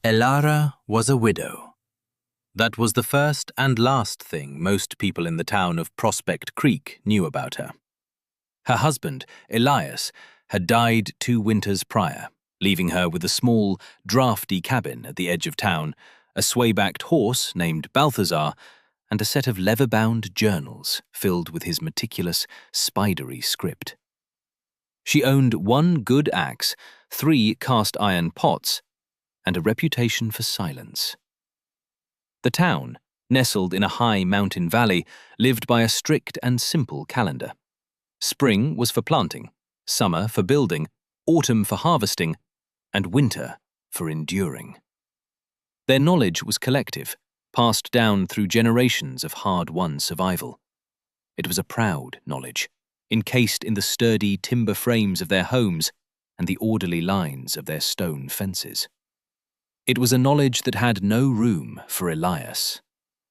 Elara was a widow. That was the first and last thing most people in the town of Prospect Creek knew about her. Her husband, Elias, had died 2 winters prior, leaving her with a small, drafty cabin at the edge of town, a sway-backed horse named Balthazar, and a set of leather-bound journals filled with his meticulous, spidery script. She owned 1 good axe, 3 cast-iron pots, and a reputation for silence. The town, nestled in a high mountain valley, lived by a strict and simple calendar. Spring was for planting, summer for building, autumn for harvesting, and winter for enduring. Their knowledge was collective, passed down through generations of hard-won survival. It was a proud knowledge, encased in the sturdy timber frames of their homes and the orderly lines of their stone fences. It was a knowledge that had no room for Elias,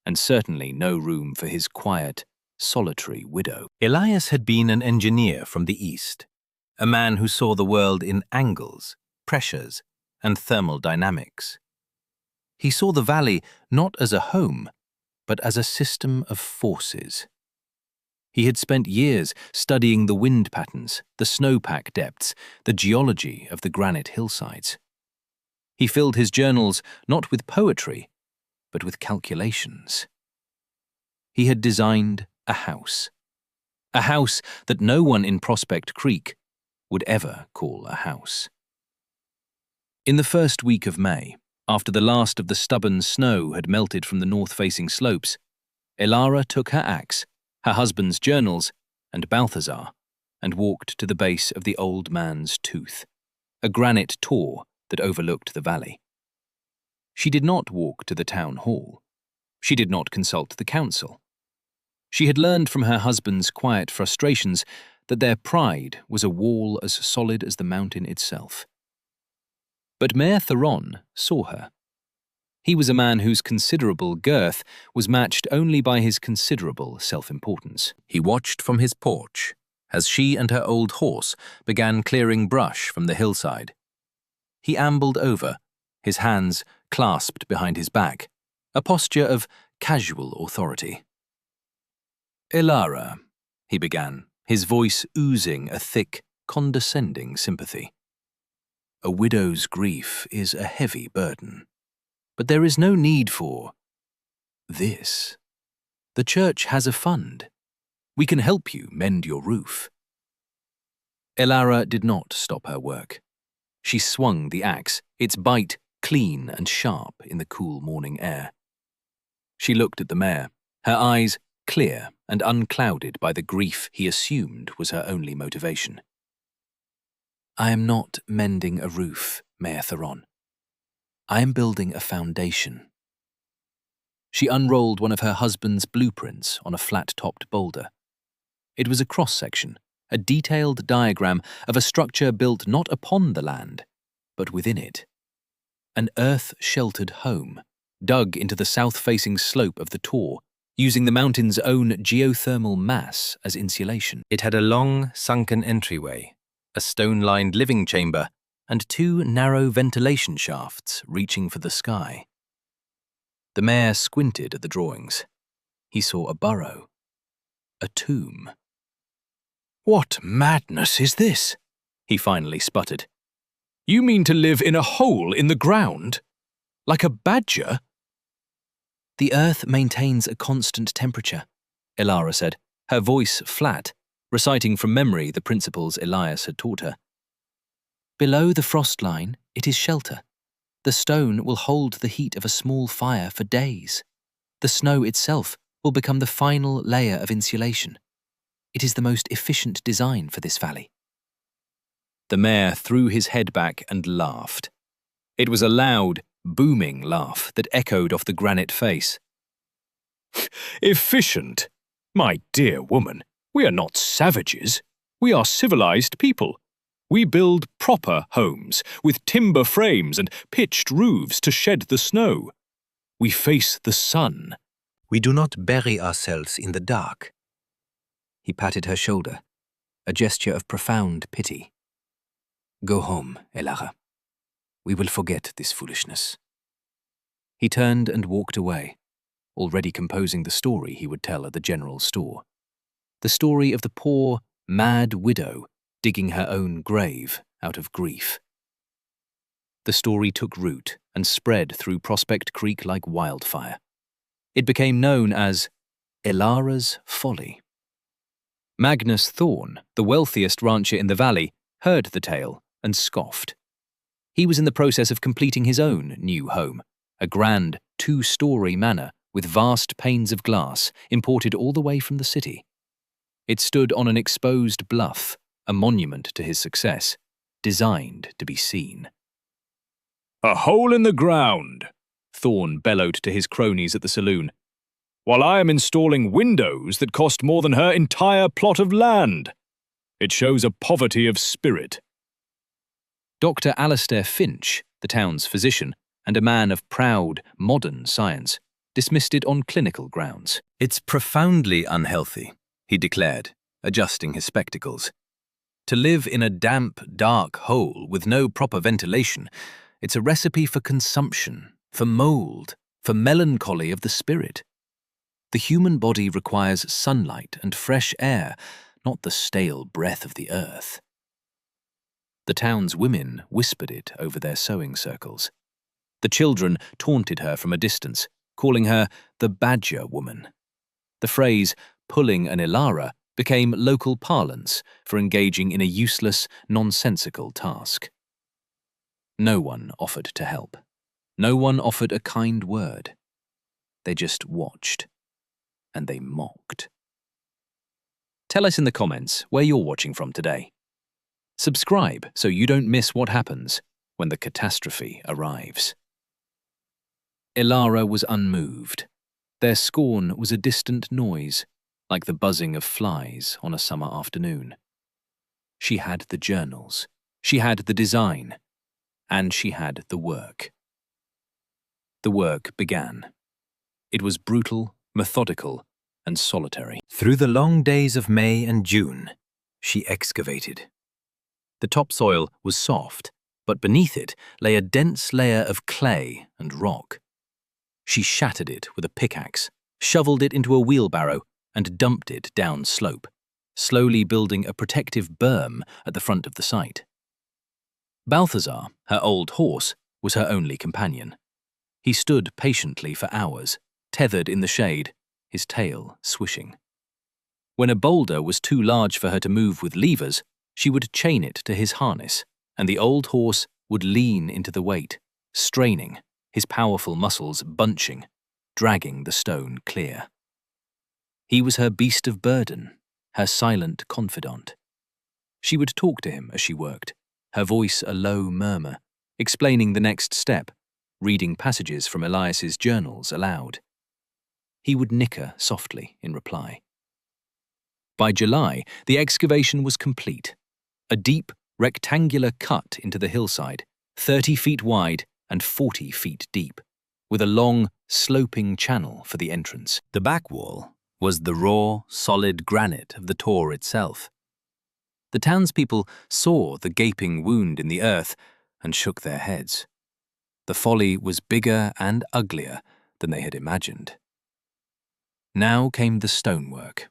and certainly no room for his quiet, solitary widow. Elias had been an engineer from the East, a man who saw the world in angles, pressures, and thermal dynamics. He saw the valley not as a home, but as a system of forces. He had spent years studying the wind patterns, the snowpack depths, the geology of the granite hillsides. He filled his journals not with poetry, but with calculations. He had designed a house that no one in Prospect Creek would ever call a house. In the first week of May, after the last of the stubborn snow had melted from the north-facing slopes, Elara took her axe, her husband's journals, and Balthazar, and walked to the base of the old man's tooth, a granite tor that overlooked the valley. She did not walk to the town hall. She did not consult the council. She had learned from her husband's quiet frustrations that their pride was a wall as solid as the mountain itself. But Mayor Theron saw her. He was a man whose considerable girth was matched only by his considerable self-importance. He watched from his porch as she and her old horse began clearing brush from the hillside. He ambled over, his hands clasped behind his back, a posture of casual authority. "Elara," he began, his voice oozing a thick, condescending sympathy. "A widow's grief is a heavy burden, but there is no need for this. The church has a fund. We can help you mend your roof." Elara did not stop her work. She swung the axe, its bite clean and sharp in the cool morning air. She looked at the mayor, her eyes clear and unclouded by the grief he assumed was her only motivation. "I am not mending a roof, Mayor Theron. I am building a foundation." She unrolled one of her husband's blueprints on a flat-topped boulder. It was a cross-section, a detailed diagram of a structure built not upon the land, but within it. An earth-sheltered home, dug into the south-facing slope of the tor, using the mountain's own geothermal mass as insulation. It had a long, sunken entryway, a stone-lined living chamber, and 2 narrow ventilation shafts reaching for the sky. The mayor squinted at the drawings. He saw a burrow, a tomb. "What madness is this?" he finally sputtered. "You mean to live in a hole in the ground? Like a badger?" "The earth maintains a constant temperature," Elara said, her voice flat, reciting from memory the principles Elias had taught her. "Below the frost line, it is shelter. The stone will hold the heat of a small fire for days. The snow itself will become the final layer of insulation. It is the most efficient design for this valley." The mayor threw his head back and laughed. It was a loud, booming laugh that echoed off the granite face. "Efficient? My dear woman, we are not savages. We are civilized people. We build proper homes, with timber frames and pitched roofs to shed the snow. We face the sun. We do not bury ourselves in the dark." He patted her shoulder, a gesture of profound pity. "Go home, Elara. We will forget this foolishness. He turned and walked away, already composing the story he would tell at the general store. The story of the poor, mad widow digging her own grave out of grief. The story took root and spread through Prospect Creek like wildfire. It became known as Elara's Folly. Magnus Thorne, the wealthiest rancher in the valley, heard the tale and scoffed. He was in the process of completing his own new home, a grand 2-story manor with vast panes of glass imported all the way from the city. It stood on an exposed bluff, a monument to his success, designed to be seen. "A hole in the ground," Thorne bellowed to his cronies at the saloon, "while I am installing windows that cost more than her entire plot of land. It shows a poverty of spirit." Dr. Alastair Finch, the town's physician, and a man of proud, modern science, dismissed it on clinical grounds. "It's profoundly unhealthy," he declared, adjusting his spectacles. "To live in a damp, dark hole with no proper ventilation, it's a recipe for consumption, for mold, for melancholy of the spirit. The human body requires sunlight and fresh air, not the stale breath of the earth." The town's women whispered it over their sewing circles. The children taunted her from a distance, calling her the Badger Woman. The phrase, pulling an Elara, became local parlance for engaging in a useless, nonsensical task. No one offered to help. No one offered a kind word. They just watched. And they mocked. Tell us in the comments where you're watching from today. Subscribe so you don't miss what happens when the catastrophe arrives. Elara was unmoved. Their scorn was a distant noise, like the buzzing of flies on a summer afternoon. She had the journals, she had the design, and she had the work. The work began. It was brutal, methodical, and solitary. Through the long days of May and June, she excavated. The topsoil was soft, but beneath it lay a dense layer of clay and rock. She shattered it with a pickaxe, shoveled it into a wheelbarrow, and dumped it down slope, slowly building a protective berm at the front of the site. Balthazar, her old horse, was her only companion. He stood patiently for hours, tethered in the shade, his tail swishing. When a boulder was too large for her to move with levers, she would chain it to his harness, and the old horse would lean into the weight, straining, his powerful muscles bunching, dragging the stone clear. He was her beast of burden, her silent confidant. She would talk to him as she worked, her voice a low murmur, explaining the next step, reading passages from Elias's journals aloud. He would nicker softly in reply. By July, the excavation was complete. A deep, rectangular cut into the hillside, 30 feet wide and 40 feet deep, with a long, sloping channel for the entrance. The back wall was the raw, solid granite of the tor itself. The townspeople saw the gaping wound in the earth and shook their heads. The Folly was bigger and uglier than they had imagined. Now came the stonework.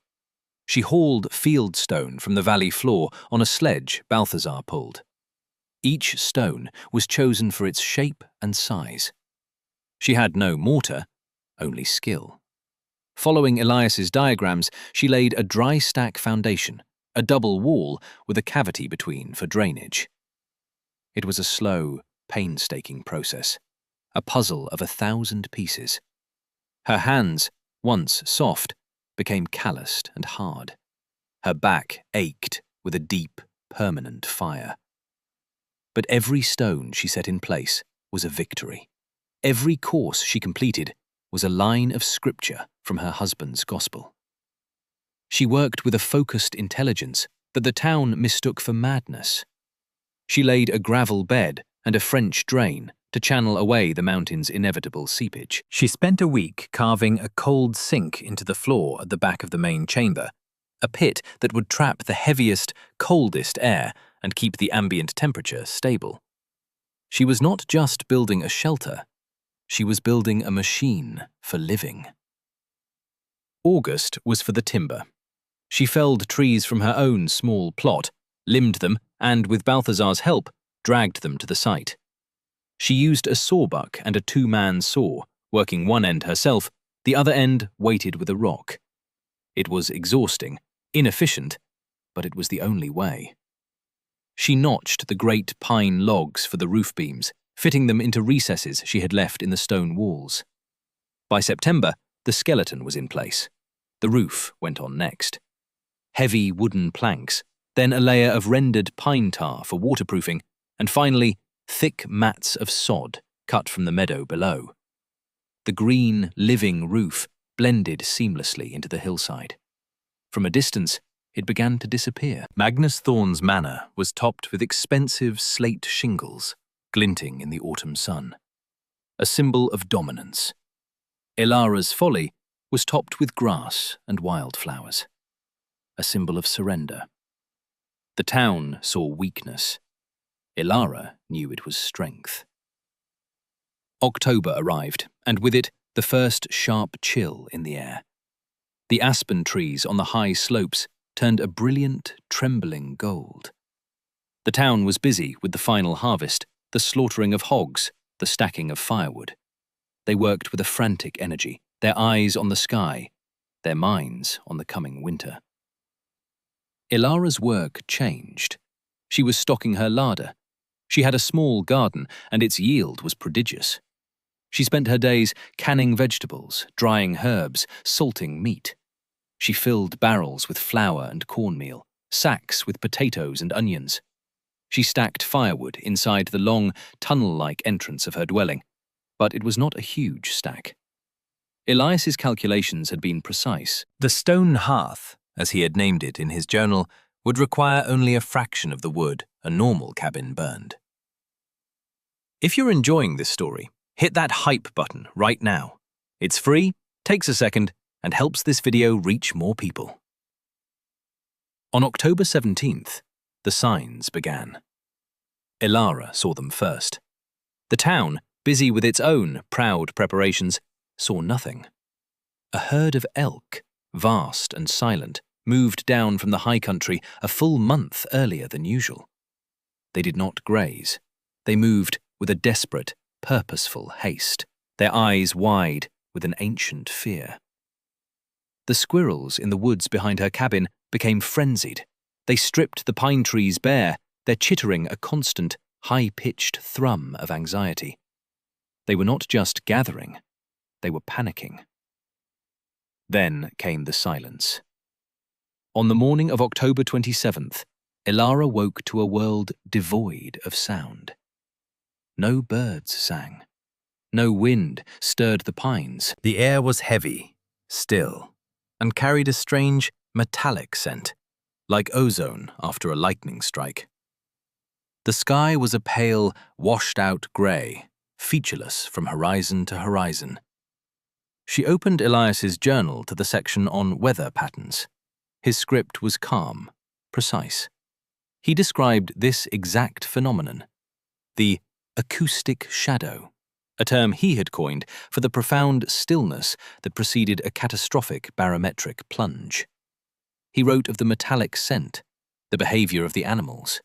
She hauled field stone from the valley floor on a sledge Balthazar pulled. Each stone was chosen for its shape and size. She had no mortar, only skill. Following Elias's diagrams, she laid a dry stack foundation, a double wall with a cavity between for drainage. It was a slow, painstaking process, a puzzle of 1,000 pieces. Her hands, once soft, became calloused and hard. Her back ached with a deep, permanent fire. But every stone she set in place was a victory. Every course she completed was a line of scripture from her husband's gospel. She worked with a focused intelligence that the town mistook for madness. She laid a gravel bed and a French drain to channel away the mountain's inevitable seepage. She spent a week carving a cold sink into the floor at the back of the main chamber, a pit that would trap the heaviest, coldest air and keep the ambient temperature stable. She was not just building a shelter. She was building a machine for living. August was for the timber. She felled trees from her own small plot, limbed them, and, with Balthazar's help, dragged them to the site. She used a sawbuck and a two-man saw, working one end herself, the other end weighted with a rock. It was exhausting, inefficient, but it was the only way. She notched the great pine logs for the roof beams, fitting them into recesses she had left in the stone walls. By September, the skeleton was in place. The roof went on next. Heavy wooden planks, then a layer of rendered pine tar for waterproofing, and finally, thick mats of sod cut from the meadow below. The green, living roof blended seamlessly into the hillside. From a distance, it began to disappear. Magnus Thorne's manor was topped with expensive slate shingles, glinting in the autumn sun, a symbol of dominance. Elara's Folly was topped with grass and wildflowers, a symbol of surrender. The town saw weakness. Elara knew it was strength. October arrived, and with it, the first sharp chill in the air. The aspen trees on the high slopes turned a brilliant, trembling gold. The town was busy with the final harvest, the slaughtering of hogs, the stacking of firewood. They worked with a frantic energy, their eyes on the sky, their minds on the coming winter. Elara's work changed. She was stocking her larder. She had a small garden, and its yield was prodigious. She spent her days canning vegetables, drying herbs, salting meat. She filled barrels with flour and cornmeal, sacks with potatoes and onions. She stacked firewood inside the long, tunnel-like entrance of her dwelling, but it was not a huge stack. Elias's calculations had been precise. The stone hearth, as he had named it in his journal, would require only a fraction of the wood a normal cabin burned. If you're enjoying this story, hit that hype button right now. It's free, takes a second, and helps this video reach more people. On October 17th, the signs began. Elara saw them first. The town, busy with its own proud preparations, saw nothing. A herd of elk, vast and silent, moved down from the high country a full month earlier than usual. They did not graze. They moved with a desperate, purposeful haste, their eyes wide with an ancient fear. The squirrels in the woods behind her cabin became frenzied. They stripped the pine trees bare, their chittering a constant, high-pitched thrum of anxiety. They were not just gathering, they were panicking. Then came the silence. On the morning of October 27th, Elara woke to a world devoid of sound. No birds sang. No wind stirred the pines. The air was heavy, still, and carried a strange, metallic scent, like ozone after a lightning strike. The sky was a pale, washed-out grey, featureless from horizon to horizon. She opened Elias's journal to the section on weather patterns. His script was calm, precise. He described this exact phenomenon, the acoustic shadow, a term he had coined for the profound stillness that preceded a catastrophic barometric plunge. He wrote of the metallic scent, the behavior of the animals.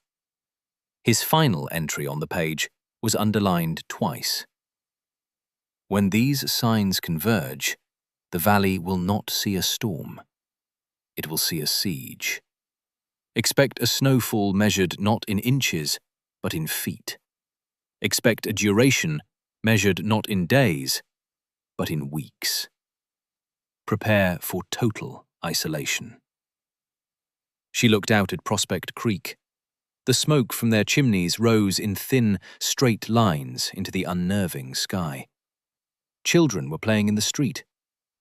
His final entry on the page was underlined twice. When these signs converge, the valley will not see a storm. It will see a siege. Expect a snowfall measured not in inches, but in feet. Expect a duration measured not in days, but in weeks. Prepare for total isolation. She looked out at Prospect Creek. The smoke from their chimneys rose in thin, straight lines into the unnerving sky. Children were playing in the street.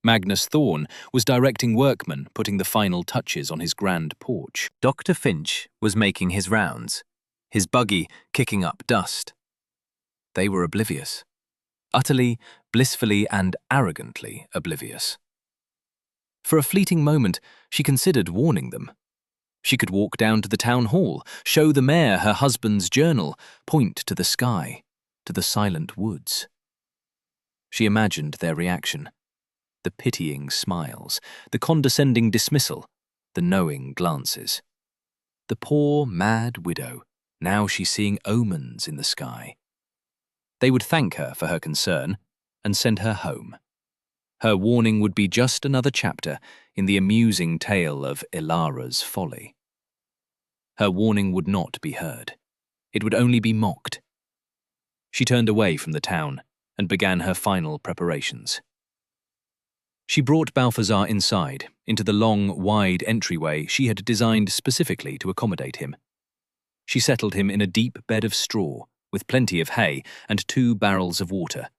Magnus Thorne was directing workmen putting the final touches on his grand porch. Dr. Finch was making his rounds, his buggy kicking up dust. They were oblivious. Utterly, blissfully, and arrogantly oblivious. For a fleeting moment, she considered warning them. She could walk down to the town hall, show the mayor her husband's journal, point to the sky, to the silent woods. She imagined their reaction. The pitying smiles, the condescending dismissal, the knowing glances. The poor, mad widow, now she's seeing omens in the sky. They would thank her for her concern and send her home. Her warning would be just another chapter in the amusing tale of Elara's folly. Her warning would not be heard. It would only be mocked. She turned away from the town and began her final preparations. She brought Balthazar inside, into the long, wide entryway she had designed specifically to accommodate him. She settled him in a deep bed of straw, with plenty of hay and 2 barrels of water.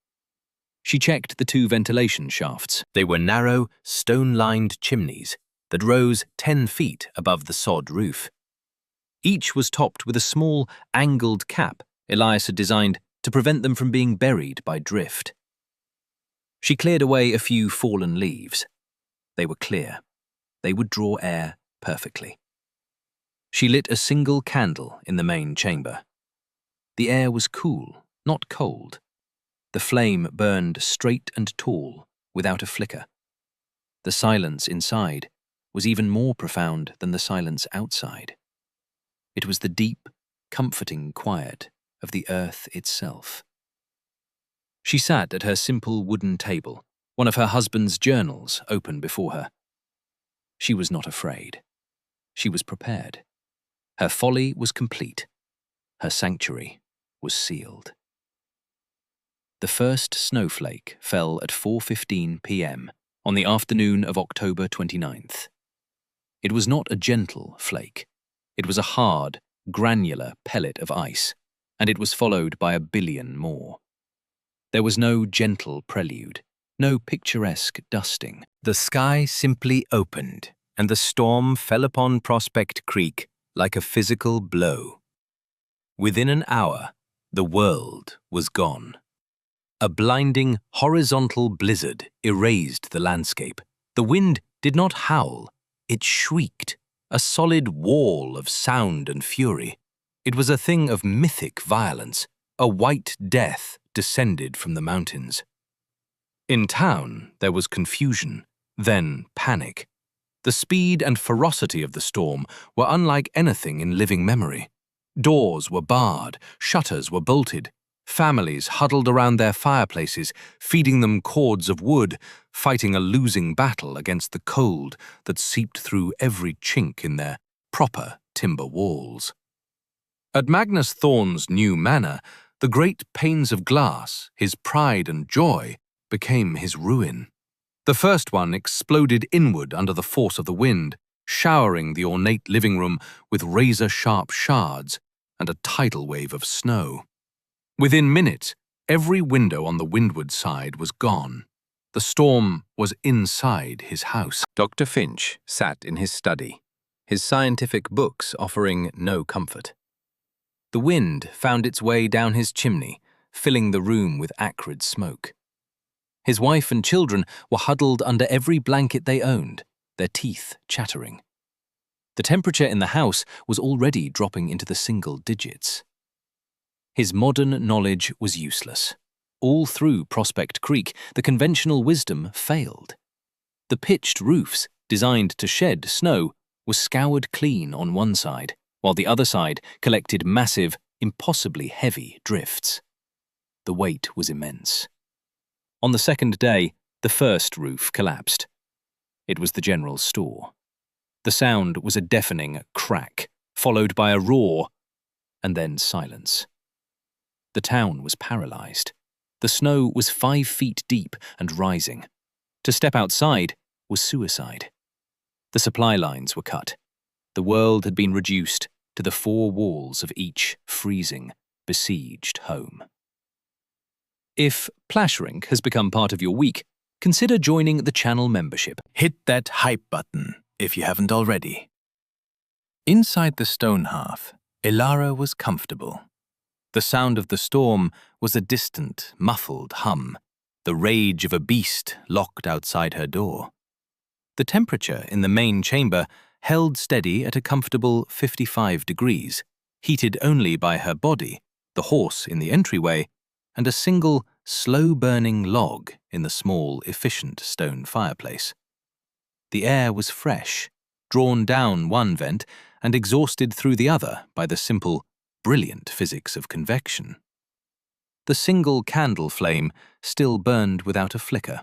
She checked the 2 ventilation shafts. They were narrow, stone-lined chimneys that rose 10 feet above the sod roof. Each was topped with a small, angled cap Elias had designed to prevent them from being buried by drift. She cleared away a few fallen leaves. They were clear. They would draw air perfectly. She lit a single candle in the main chamber. The air was cool, not cold. The flame burned straight and tall, without a flicker. The silence inside was even more profound than the silence outside. It was the deep, comforting quiet of the earth itself. She sat at her simple wooden table, one of her husband's journals open before her. She was not afraid. She was prepared. Her folly was complete. Her sanctuary was sealed. The first snowflake fell at 4:15 p.m. on the afternoon of October 29th. It was not a gentle flake. It was a hard, granular pellet of ice, and it was followed by a billion more. There was no gentle prelude, no picturesque dusting. The sky simply opened, and the storm fell upon Prospect Creek like a physical blow. Within an hour, the world was gone. A blinding, horizontal blizzard erased the landscape. The wind did not howl, it shrieked, a solid wall of sound and fury. It was a thing of mythic violence, a white death descended from the mountains. In town, there was confusion, then panic. The speed and ferocity of the storm were unlike anything in living memory. Doors were barred, shutters were bolted. Families huddled around their fireplaces, feeding them cords of wood, fighting a losing battle against the cold that seeped through every chink in their proper timber walls. At Magnus Thorne's new manor, the great panes of glass, his pride and joy, became his ruin. The first one exploded inward under the force of the wind, showering the ornate living room with razor-sharp shards and a tidal wave of snow. Within minutes, every window on the windward side was gone. The storm was inside his house. Dr. Finch sat in his study, his scientific books offering no comfort. The wind found its way down his chimney, filling the room with acrid smoke. His wife and children were huddled under every blanket they owned, their teeth chattering. The temperature in the house was already dropping into the single digits. His modern knowledge was useless. All through Prospect Creek, the conventional wisdom failed. The pitched roofs, designed to shed snow, were scoured clean on one side, while the other side collected massive, impossibly heavy drifts. The weight was immense. On the second day, the first roof collapsed. It was the general store. The sound was a deafening crack, followed by a roar, and then silence. The town was paralyzed. The snow was 5 feet deep and rising. To step outside was suicide. The supply lines were cut. The world had been reduced to the 4 walls of each freezing, besieged home. If Plashrink has become part of your week, consider joining the channel membership. Hit that hype button if you haven't already. Inside the stone hearth, Elara was comfortable. The sound of the storm was a distant, muffled hum, the rage of a beast locked outside her door. The temperature in the main chamber held steady at a comfortable 55 degrees, heated only by her body, the horse in the entryway, and a single slow-burning log in the small, efficient stone fireplace. The air was fresh, drawn down one vent and exhausted through the other by the simple, brilliant physics of convection. The single candle flame still burned without a flicker.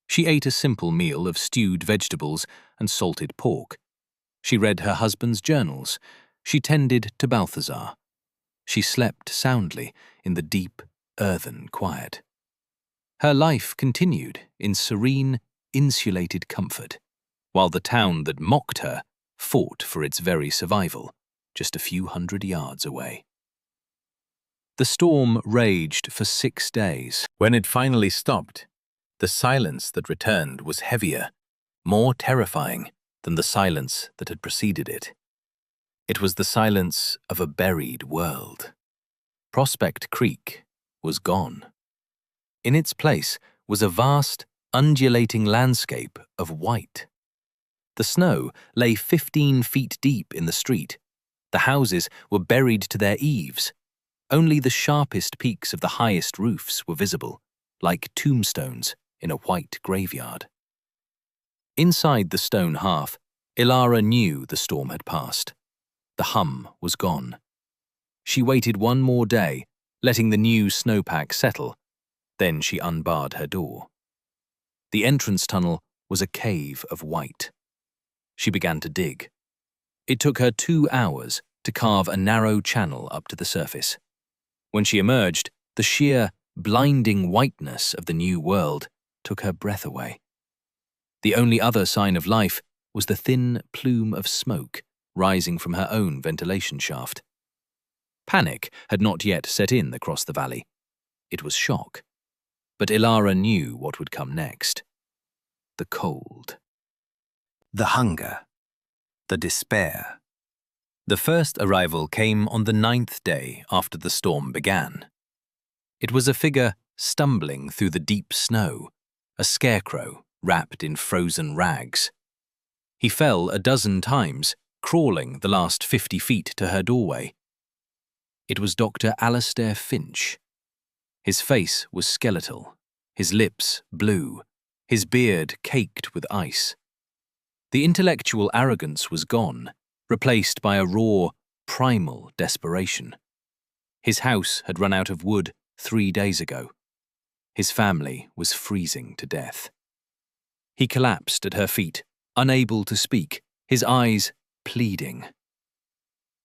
She ate a simple meal of stewed vegetables and salted pork. She read her husband's journals. She tended to Balthazar. She slept soundly in the deep, earthen quiet. Her life continued in serene, insulated comfort, while the town that mocked her fought for its very survival, just a few hundred yards away. The storm raged for 6 days. When it finally stopped, the silence that returned was heavier, more terrifying than the silence that had preceded it. It was the silence of a buried world. Prospect Creek was gone. In its place was a vast, undulating landscape of white. The snow lay 15 feet deep in the street. The houses were buried to their eaves. Only the sharpest peaks of the highest roofs were visible, like tombstones in a white graveyard. Inside the stone hearth, Elara knew the storm had passed. The hum was gone. She waited one more day, letting the new snowpack settle. Then she unbarred her door. The entrance tunnel was a cave of white. She began to dig. It took her 2 hours to carve a narrow channel up to the surface. When she emerged, the sheer, blinding whiteness of the new world took her breath away. The only other sign of life was the thin plume of smoke rising from her own ventilation shaft. Panic had not yet set in across the valley. It was shock. But Elara knew what would come next. The cold. The hunger. The despair. The first arrival came on the 9th day after the storm began. It was a figure stumbling through the deep snow, a scarecrow wrapped in frozen rags. He fell a dozen times, crawling the last 50 feet to her doorway. It was Dr. Alistair Finch. His face was skeletal, his lips blue, his beard caked with ice. The intellectual arrogance was gone, replaced by a raw, primal desperation. His house had run out of wood 3 days ago. His family was freezing to death. He collapsed at her feet, unable to speak, his eyes pleading.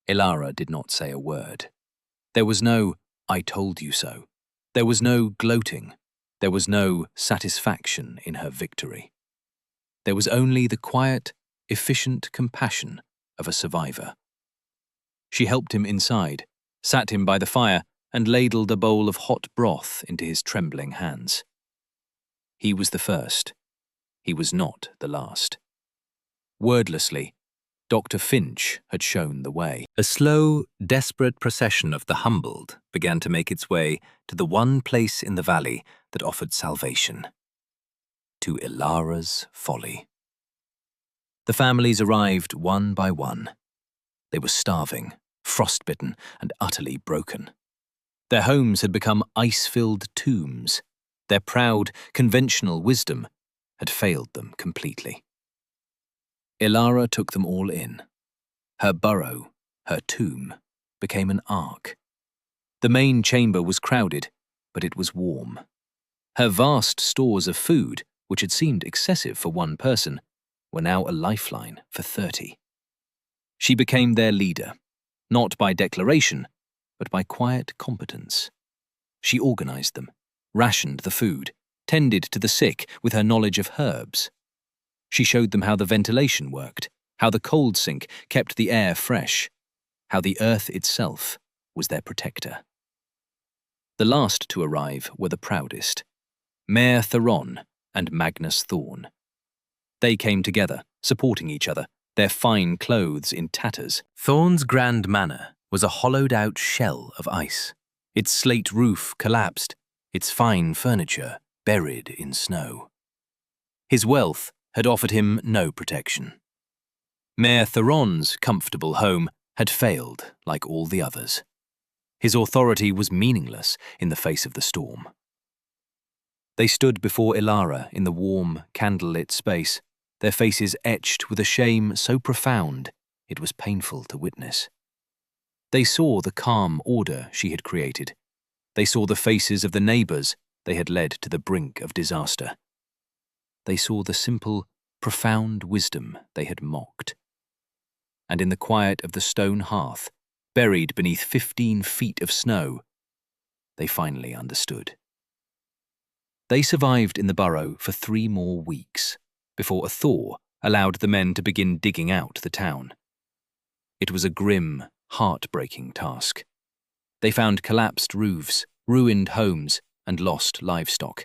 Elara did not say a word. There was no, "I told you so." There was no gloating. There was no satisfaction in her victory. There was only the quiet, efficient compassion of a survivor. She helped him inside, sat him by the fire, and ladled a bowl of hot broth into his trembling hands. He was the first. He was not the last. Wordlessly, Dr. Finch had shown the way. A slow, desperate procession of the humbled began to make its way to the one place in the valley that offered salvation. To Elara's Folly. The families arrived one by one. They were starving, frostbitten, and utterly broken. Their homes had become ice-filled tombs. Their proud, conventional wisdom had failed them completely. Elara took them all in. Her burrow, her tomb, became an ark. The main chamber was crowded, but it was warm. Her vast stores of food, which had seemed excessive for one person, were now a lifeline for 30. She became their leader, not by declaration, but by quiet competence. She organized them, rationed the food, tended to the sick with her knowledge of herbs. She showed them how the ventilation worked, how the cold sink kept the air fresh, how the earth itself was their protector. The last to arrive were the proudest, Mayor Theron and Magnus Thorn. They came together, supporting each other, their fine clothes in tatters. Thorn's grand manor was a hollowed-out shell of ice. Its slate roof collapsed, its fine furniture buried in snow. His wealth had offered him no protection. Mayor Theron's comfortable home had failed like all the others. His authority was meaningless in the face of the storm. They stood before Elara in the warm, candlelit space, their faces etched with a shame so profound it was painful to witness. They saw the calm order she had created. They saw the faces of the neighbours they had led to the brink of disaster. They saw the simple, profound wisdom they had mocked. And in the quiet of the stone hearth, buried beneath 15 feet of snow, they finally understood. They survived in the burrow for 3 more weeks, before a thaw allowed the men to begin digging out the town. It was a grim, heartbreaking task. They found collapsed roofs, ruined homes, and lost livestock.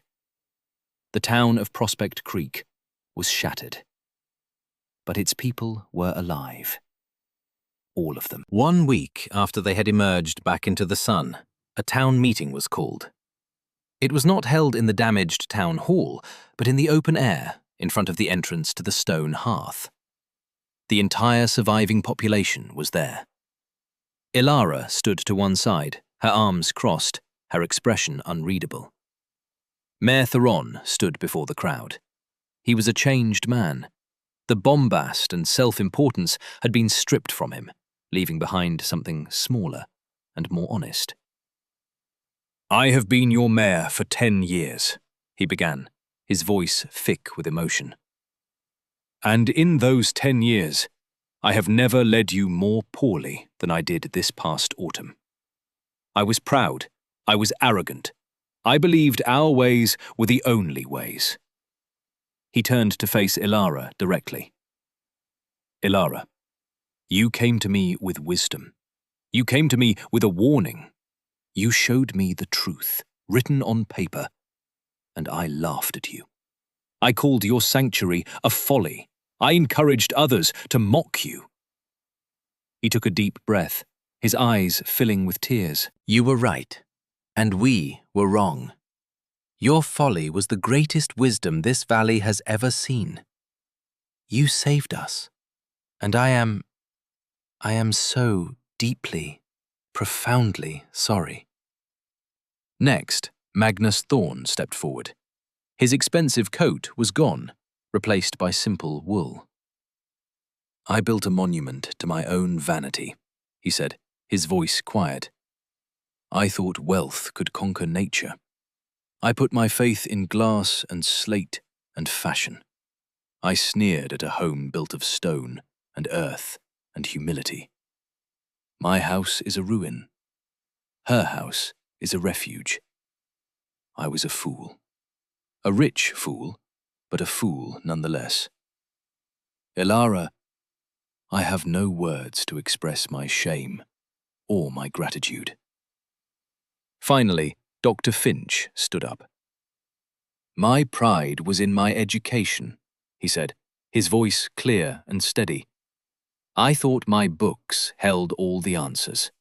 The town of Prospect Creek was shattered. But its people were alive. All of them. 1 week after they had emerged back into the sun, a town meeting was called. It was not held in the damaged town hall, but in the open air, in front of the entrance to the stone hearth. The entire surviving population was there. Elara stood to one side, her arms crossed, her expression unreadable. Mayor Theron stood before the crowd. He was a changed man. The bombast and self-importance had been stripped from him, leaving behind something smaller and more honest. "I have been your mayor for 10 years, he began, his voice thick with emotion. "And in those 10 years, I have never led you more poorly than I did this past autumn. I was proud, I was arrogant. I believed our ways were the only ways." He turned to face Elara directly. "Elara, you came to me with wisdom. You came to me with a warning. You showed me the truth, written on paper, and I laughed at you. I called your sanctuary a folly. I encouraged others to mock you." He took a deep breath, his eyes filling with tears. "You were right, and we were wrong. Your folly was the greatest wisdom this valley has ever seen. You saved us, and I am so deeply, profoundly sorry." Next, Magnus Thorne stepped forward. His expensive coat was gone, replaced by simple wool. "I built a monument to my own vanity," he said, his voice quiet. "I thought wealth could conquer nature. I put my faith in glass and slate and fashion. I sneered at a home built of stone and earth and humility. My house is a ruin. Her house is a refuge. I was a fool. A rich fool, but a fool nonetheless. Elara, I have no words to express my shame or my gratitude." Finally, Dr. Finch stood up. "My pride was in my education," he said, his voice clear and steady. "I thought my books held all the answers.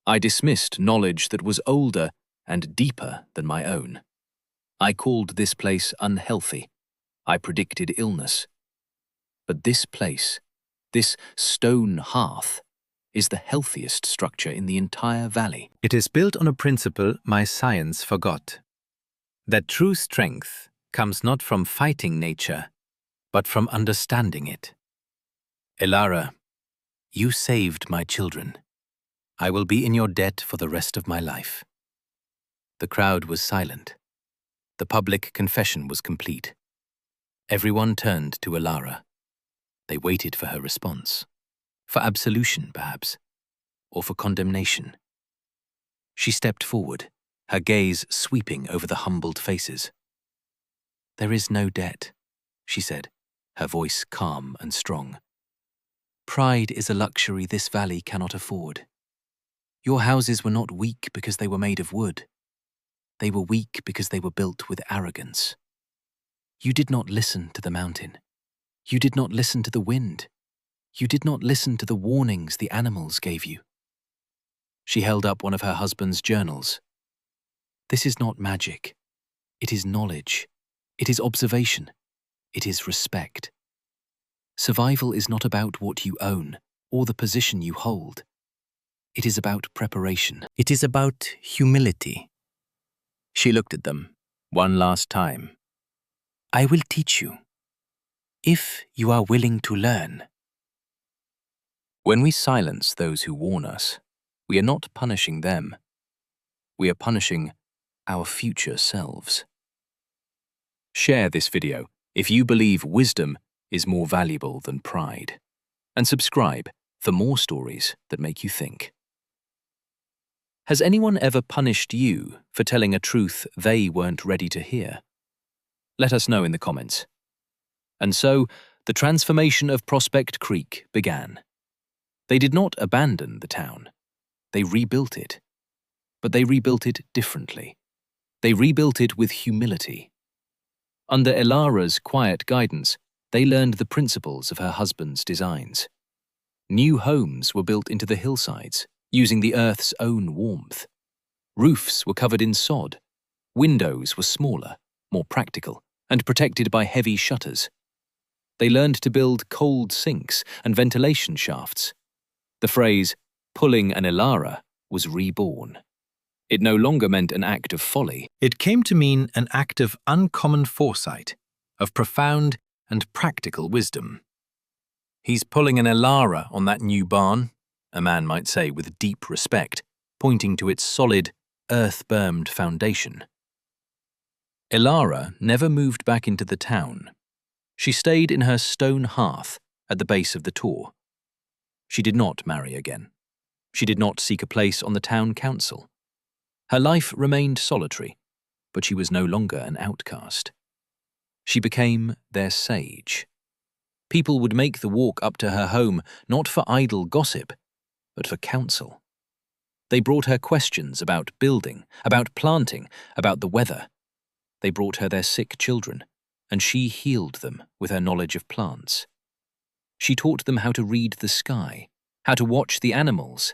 I dismissed knowledge that was older and deeper than my own. I called this place unhealthy. I predicted illness. But this place, this stone hearth, is the healthiest structure in the entire valley. It is built on a principle my science forgot. That true strength comes not from fighting nature, but from understanding it. Elara, you saved my children. I will be in your debt for the rest of my life." The crowd was silent. The public confession was complete. Everyone turned to Elara. They waited for her response. For absolution, perhaps, or for condemnation. She stepped forward, her gaze sweeping over the humbled faces. "There is no debt," she said, her voice calm and strong. "Pride is a luxury this valley cannot afford. Your houses were not weak because they were made of wood. They were weak because they were built with arrogance. You did not listen to the mountain. You did not listen to the wind. You did not listen to the warnings the animals gave you." She held up one of her husband's journals. "This is not magic. It is knowledge. It is observation. It is respect. Survival is not about what you own or the position you hold. It is about preparation. It is about humility." She looked at them, One last time. I will teach you, if you are willing to learn. When we silence those who warn us, we are not punishing them. We are punishing our future selves. Share this video if you believe wisdom is more valuable than pride. And subscribe for more stories that make you think. Has anyone ever punished you for telling a truth they weren't ready to hear? Let us know in the comments. And so, the transformation of Prospect Creek began. They did not abandon the town. They rebuilt it. But they rebuilt it differently. They rebuilt it with humility. Under Elara's quiet guidance, they learned the principles of her husband's designs. New homes were built into the hillsides, using the earth's own warmth. Roofs were covered in sod. Windows were smaller, more practical, and protected by heavy shutters. They learned to build cold sinks and ventilation shafts. The phrase, pulling an Elara, was reborn. It no longer meant an act of folly. It came to mean an act of uncommon foresight, of profound and practical wisdom. He's pulling an Elara on that new barn, a man might say with deep respect, pointing to its solid, earth-bermed foundation. Elara never moved back into the town. She stayed in her stone hearth at the base of the tor. She did not marry again. She did not seek a place on the town council. Her life remained solitary, but she was no longer an outcast. She became their sage. People would make the walk up to her home not for idle gossip, but for counsel. They brought her questions about building, about planting, about the weather. They brought her their sick children, and she healed them with her knowledge of plants. She taught them how to read the sky, how to watch the animals,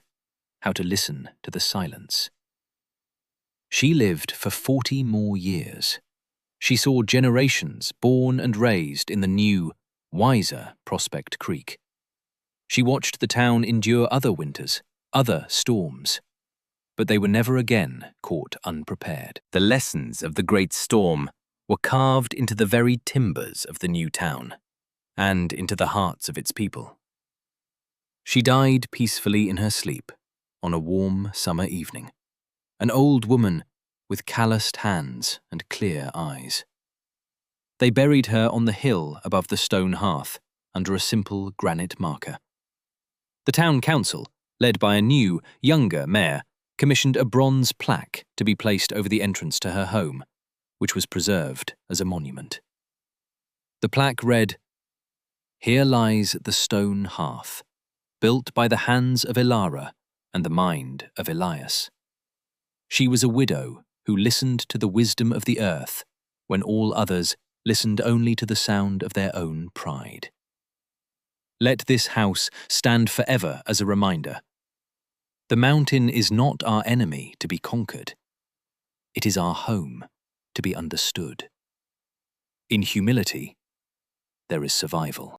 how to listen to the silence. She lived for 40 more years. She saw generations born and raised in the new, wiser Prospect Creek. She watched the town endure other winters, other storms. But they were never again caught unprepared. The lessons of the great storm were carved into the very timbers of the new town, and into the hearts of its people. She died peacefully in her sleep on a warm summer evening, an old woman with calloused hands and clear eyes. They buried her on the hill above the stone hearth under a simple granite marker. The town council, led by a new, younger mayor, commissioned a bronze plaque to be placed over the entrance to her home, which was preserved as a monument. The plaque read, "Here lies the stone hearth, built by the hands of Elara and the mind of Elias. She was a widow who listened to the wisdom of the earth when all others listened only to the sound of their own pride." Let this house stand forever as a reminder. The mountain is not our enemy to be conquered. It is our home to be understood. In humility, there is survival.